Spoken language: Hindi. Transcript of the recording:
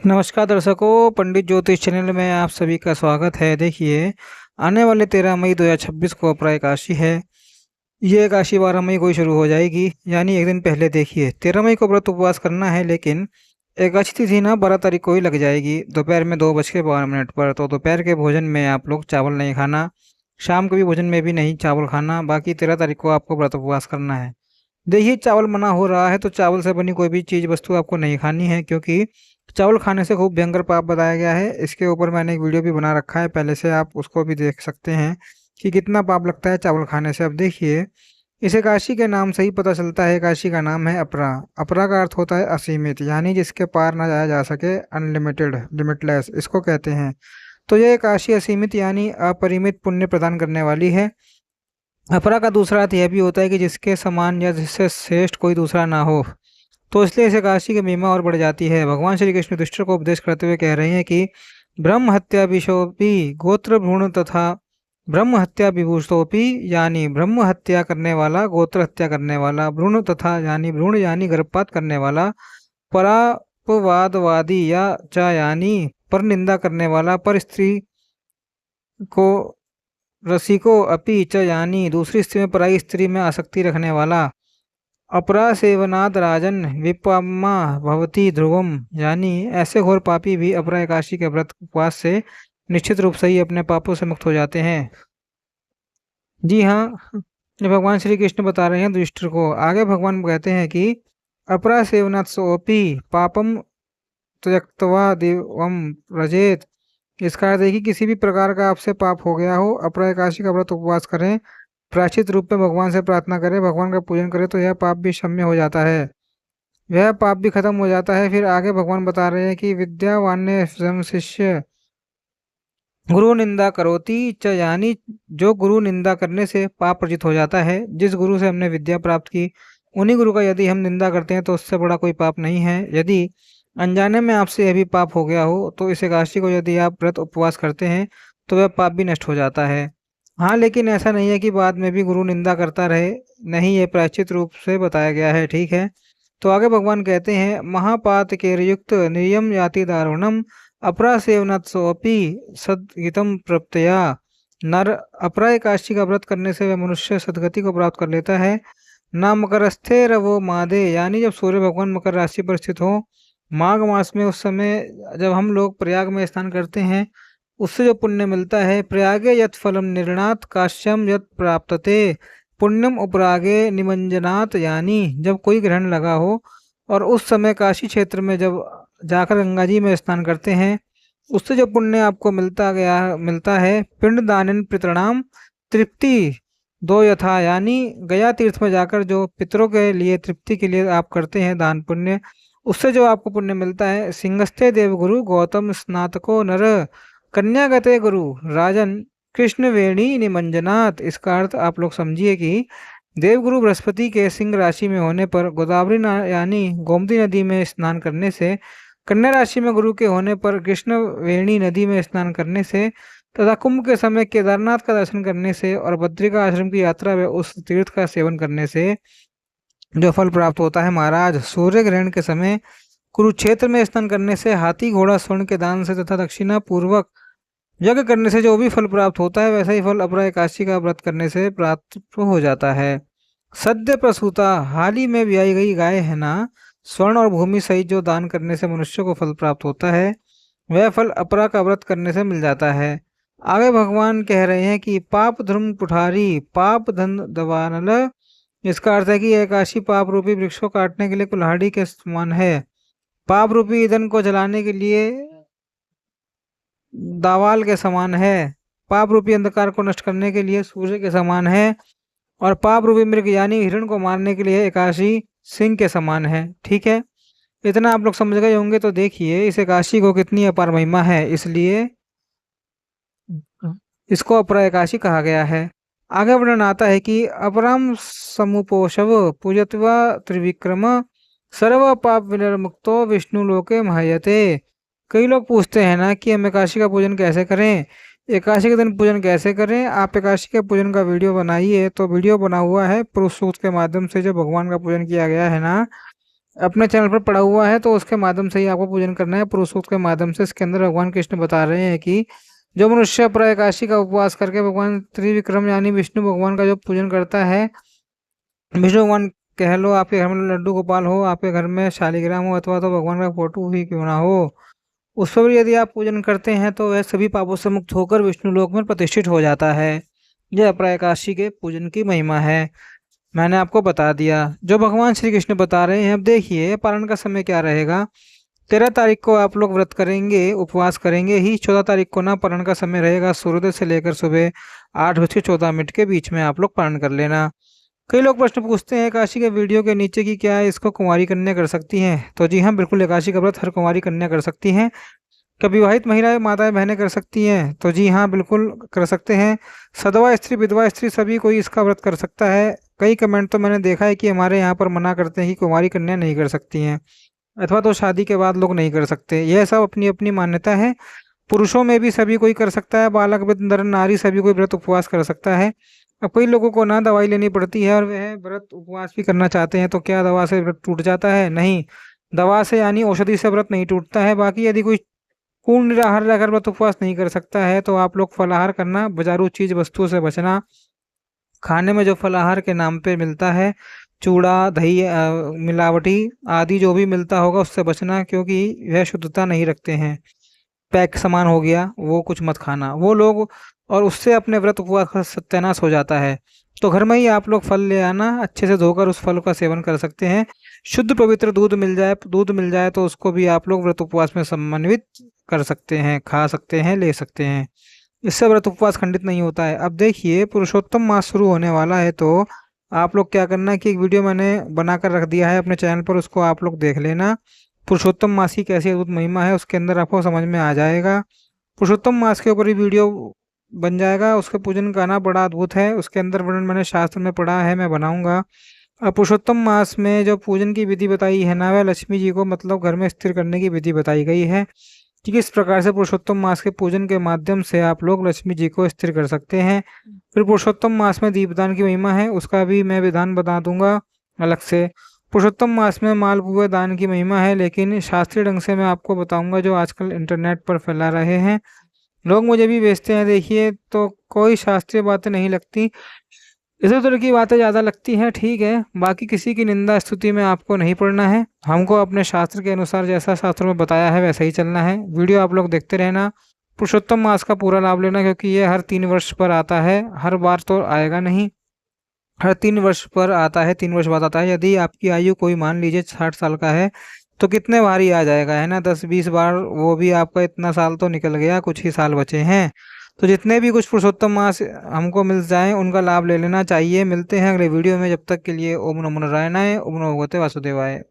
नमस्कार दर्शकों, पंडित ज्योतिष चैनल में आप सभी का स्वागत है। देखिए, आने वाले 13 मई 2026 को अपरा एकादशी है। ये एकादशी 12 मई को ही शुरू हो जाएगी, यानी एक दिन पहले। देखिए, 13 मई को व्रत उपवास करना है, लेकिन एकादशी तिथि ना 12 तारीख को ही लग जाएगी, दोपहर में 2:52 पर। तो दोपहर के भोजन में आप लोग चावल नहीं खाना, शाम के भी भोजन में भी नहीं चावल खाना। बाकी 13 तारीख को आपको व्रत उपवास करना है। देखिए, चावल मना हो रहा है तो चावल से बनी कोई भी चीज़ वस्तु आपको नहीं खानी है, क्योंकि चावल खाने से खूब भयंकर पाप बताया गया है। इसके ऊपर मैंने एक वीडियो भी बना रखा है पहले से, आप उसको भी देख सकते हैं कि कितना पाप लगता है चावल खाने से। अब देखिए, इस एकादशी के नाम से ही पता चलता है। एकादशी का नाम है अपरा। अपरा का अर्थ होता है असीमित, यानी जिसके पार ना जाया जा सके, अनलिमिटेड, लिमिटलेस, इसको कहते हैं। तो ये एकादशी असीमित यानी अपरिमित पुण्य प्रदान करने वाली है। अपरा का दूसरा अर्थ यह भी होता है कि जिसके समान या जिससे श्रेष्ठ कोई दूसरा ना हो। तो इसलिए इस एकादशी की महिमा और बढ़ जाती है। भगवान श्री कृष्ण युधिष्ठिर को उपदेश करते हुए कह रहे हैं कि ब्रह्म हत्या विशोपी गोत्र भ्रूण तथा ब्रह्म हत्या विभूषोपी, यानी ब्रह्म हत्या करने वाला, गोत्र हत्या करने वाला, भ्रूण तथा यानी भ्रूण यानी गर्भपात करने वाला, परापवादवादी या चा यानी पर निंदा करने वाला, पर स्त्री को रसिको अपी च यानी दूसरी स्त्री में पराई स्त्री में आसक्ति रखने वाला, अपरा सेवनाद राजन विपमा भवती ध्रुवम, यानी ऐसे घोर पापी भी अपरा एकादशी के व्रत उपवास से निश्चित रूप से ही अपने पापों से मुक्त हो जाते हैं। जी हाँ, ये भगवान श्री कृष्ण बता रहे हैं युधिष्ठिर को। आगे भगवान कहते हैं कि अपरा सेवनात् सोपी पापम त्यक्त्वा दिवम व्रजेत। इसका अर्थ है कि किसी भी प्रकार का आपसे पाप हो गया हो, अपरा एकादशी का व्रत उपवास करें, प्रायश्चित रूप में भगवान से प्रार्थना करें, भगवान का पूजन करें, तो यह पाप भी क्षम्य हो जाता है, वह पाप भी खत्म हो जाता है। फिर आगे भगवान बता रहे हैं कि विद्यावान्य स्वयं शिष्य गुरु निंदा करोति च, यानी जो गुरु निंदा करने से पाप अर्जित हो जाता है। जिस गुरु से हमने विद्या प्राप्त की, उन्हीं गुरु का यदि हम निंदा करते हैं तो उससे बड़ा कोई पाप नहीं है। यदि अनजाने में आपसे यह भी पाप हो गया हो, तो इस एकादशी को यदि आप व्रत उपवास करते हैं तो वह पाप भी नष्ट हो जाता है। हाँ, लेकिन ऐसा नहीं है कि बाद में भी गुरु निंदा करता रहे, नहीं, ये प्रायश्चित रूप से बताया गया है। ठीक है, तो आगे भगवान कहते हैं महापात के युक्त नियम याति दारुणम अपरा सेवनत्सोपि सद्गतिम प्रप्तया। नर अपरा एकादशी का व्रत करने से वह मनुष्य सद्गति को प्राप्त कर लेता है। न मकरस्थे रवो मादे, यानी जब सूर्य भगवान मकर राशि पर स्थित हो माघ मास में, उस समय जब हम लोग प्रयाग में स्नान करते हैं, उससे जो पुण्य मिलता है, प्रयागे यत फलम निर्णात काश्यम यत प्राप्तते पुण्यम उपरागे निमंजनात, यानी जब कोई ग्रहण लगा हो और उस समय काशी क्षेत्र में जब जाकर गंगा जी में स्नान करते हैं, उससे जो पुण्य आपको मिलता है, पिंड दानिन पितृणाम तृप्ति दो यथा, यानी गया तीर्थ में जाकर जो पितरों के लिए तृप्ति के लिए आप करते हैं दान पुण्य, उससे जो आपको पुण्य मिलता है। सिंहस्थे देवगुरु गौतम स्नातको नर कन्यागते गुरु राजन कृष्ण वेणी निमंजनात। इसका अर्थ आप लोग समझिए कि देवगुरु बृहस्पति के सिंह राशि में होने पर गोदावरी यानी गोमती नदी में स्नान करने से, कन्या राशि में गुरु के होने पर कृष्ण वेणी नदी में स्नान करने से, तथा कुंभ के समय केदारनाथ का दर्शन करने से और बद्रिका आश्रम की यात्रा में उस तीर्थ का सेवन करने से जो फल प्राप्त होता है महाराज, सूर्य ग्रहण के समय कुरुक्षेत्र में स्नान करने से, हाथी घोड़ा स्वर्ण के दान से तथा दक्षिणा पूर्वक यज्ञ करने से जो भी फल प्राप्त होता है, वैसा ही फल अपरा एकादशी का व्रत करने से प्राप्त हो जाता है। सद्य प्रसूता, हाल ही में ब्याई गई गाय है ना, स्वर्ण और भूमि सहित जो दान करने से मनुष्य को फल प्राप्त होता है, वह फल अपरा का व्रत करने से मिल जाता है। आगे भगवान कह रहे हैं कि पाप धर्म कुठारी पाप धन दवानल। इसका अर्थ है कि एकादशी पाप रूपी वृक्ष को काटने के लिए कुल्हाड़ी के समान है, पाप रूपी ईंधन को जलाने के लिए दावाल के समान है, पाप रूपी अंधकार को नष्ट करने के लिए सूर्य के समान है, और पाप रूपी मृग यानी हिरण को मारने के लिए एकादशी सिंह के समान है। ठीक है, इतना आप लोग समझ गए होंगे। तो देखिए, इस एकादशी को कितनी अपार महिमा है, इसलिए इसको अपरा एकादशी कहा गया है। आगे वर्णन आता है कि अपराम समुपोषव पूजत्वा त्रिविक्रम सर्व पाप विनिर्मुक्तो विष्णु लोके महयते। कई लोग पूछते हैं ना कि हम एकादशी का पूजन कैसे करें, एकादशी के दिन पूजन कैसे करें। आप एकादशी के पूजन का वीडियो बनाइए, तो वीडियो बना हुआ है पुरुष सूक्त के माध्यम से जो भगवान का पूजन किया गया है ना, अपने चैनल पर पड़ा हुआ है, तो उसके माध्यम से ही आपको पूजन करना है, पुरुष सूक्त के माध्यम से। इसके अंदर भगवान कृष्ण बता रहे हैं कि जो मनुष्य प्राय एकादशी का उपवास करके भगवान त्रिविक्रम यानी विष्णु भगवान का जो पूजन करता है, विष्णु भगवान कह लो, आपके घर में लड्डू गोपाल हो, आपके घर में शालिग्राम हो, अथवा तो भगवान का फोटो ही क्यों ना हो, उस पर भी यदि आप पूजन करते हैं तो वह सभी पापों से मुक्त होकर विष्णु लोक में प्रतिष्ठित हो जाता है। यह प्रकाशी के पूजन की महिमा है। मैंने आपको बता दिया जो भगवान श्री कृष्ण बता रहे हैं। अब देखिए पालन का समय क्या रहेगा। 13 तारीख को आप लोग व्रत करेंगे, उपवास करेंगे ही। 14 तारीख को ना पालन का समय रहेगा, सूर्योदय से लेकर सुबह 8 बज के 14 मिनट के बीच में आप लोग पालन कर लेना। कई लोग प्रश्न पूछते हैं काशी के वीडियो के नीचे की क्या इसको कुंवारी कन्या कर सकती हैं? तो जी हाँ, बिल्कुल एकादशी का व्रत हर कुंवारी कन्या कर सकती हैं। क्या विवाहित महिलाएं, माताएं, बहनें कर सकती हैं? तो जी हाँ, बिल्कुल कर सकते हैं। सधवा स्त्री, विधवा स्त्री सभी कोई इसका व्रत कर सकता है। कई कमेंट तो मैंने देखा है कि हमारे यहाँ पर मना करते हैं कि कुंवारी कन्या नहीं कर सकती हैं, अथवा तो शादी के बाद लोग नहीं कर सकते। यह सब अपनी अपनी मान्यता है। पुरुषों में भी सभी कोई कर सकता है, बालक वृद्ध नर नारी सभी कोई व्रत उपवास कर सकता है। अब कई लोगों को ना दवाई लेनी पड़ती है और वह व्रत उपवास भी करना चाहते हैं, तो क्या दवा से व्रत टूट जाता है? नहीं, दवा से यानी औषधि से व्रत नहीं टूटता है। बाकी यदि कोई पूर्ण निराहार रहकर व्रत उपवास नहीं कर सकता है तो आप लोग फलाहार करना, बाजारू चीज वस्तुओं से बचना। खाने में जो फलाहार के नाम पे मिलता है, चूड़ा दही मिलावटी आदि जो भी मिलता होगा उससे बचना, क्योंकि वह शुद्धता नहीं रखते हैं। पैक सामान हो गया वो कुछ मत खाना वो लोग, और उससे अपने व्रत उपवास का सत्यानाश हो जाता है। तो घर में ही आप लोग फल ले आना, अच्छे से धोकर उस फल का सेवन कर सकते हैं। शुद्ध पवित्र दूध मिल जाए तो उसको भी आप लोग व्रत उपवास में समन्वित कर सकते हैं, खा सकते हैं, ले सकते हैं। इससे व्रत उपवास खंडित नहीं होता है। अब देखिए पुरुषोत्तम मास शुरू होने वाला है, तो आप लोग क्या करना है कि एक वीडियो मैंने बनाकर रख दिया है अपने चैनल पर, उसको आप लोग देख लेना। पुरुषोत्तम मास की कैसी अद्भुत महिमा है उसके अंदर आपको समझ में आ जाएगा। पुरुषोत्तम मास के ऊपर ही वीडियो बन जाएगा। उसके पूजन का ना बड़ा अद्भुत है, उसके अंदर वर्णन मैंने शास्त्र में पढ़ा है, मैं बनाऊंगा। अब पुरुषोत्तम मास में जो पूजन की विधि बताई है ना, वह लक्ष्मी जी को मतलब घर में स्थिर करने की विधि बताई गई है कि किस प्रकार से पुरुषोत्तम मास के पूजन के माध्यम से आप लोग लक्ष्मी जी को स्थिर कर सकते हैं। फिर पुरुषोत्तम मास में दीपदान की महिमा है, उसका भी मैं विधान बता दूंगा अलग से। पुरुषोत्तम मास में मालपुआ दान की महिमा है, लेकिन शास्त्रीय ढंग से मैं आपको बताऊंगा जो आजकल इंटरनेट पर फैला रहे हैं। लोग मुझे भी बेचते हैं, देखिए तो कोई शास्त्रीय बातें नहीं लगती, इधर उधर की बातें ज़्यादा लगती हैं। ठीक है, बाकी किसी की निंदा स्तुति में आपको नहीं पड़ना है। हमको अपने शास्त्र के अनुसार जैसा शास्त्र में बताया है वैसा ही चलना है। वीडियो आप लोग देखते रहना, पुरुषोत्तम मास का पूरा लाभ लेना, क्योंकि ये हर 3 वर्ष पर आता है, हर बार तो आएगा नहीं, हर 3 वर्ष पर आता है, 3 वर्ष बाद आता है। यदि आपकी आयु कोई मान लीजिए 60 साल का है तो कितने बार ही आ जाएगा, है ना, 10-20 बार। वो भी आपका इतना साल तो निकल गया, कुछ ही साल बचे हैं। तो जितने भी कुछ पुरुषोत्तम मास हमको मिल जाए उनका लाभ ले लेना चाहिए। मिलते हैं अगले वीडियो में, जब तक के लिए ओम नमो नारायणाय, ओम नमो भगवते वासुदेवाय।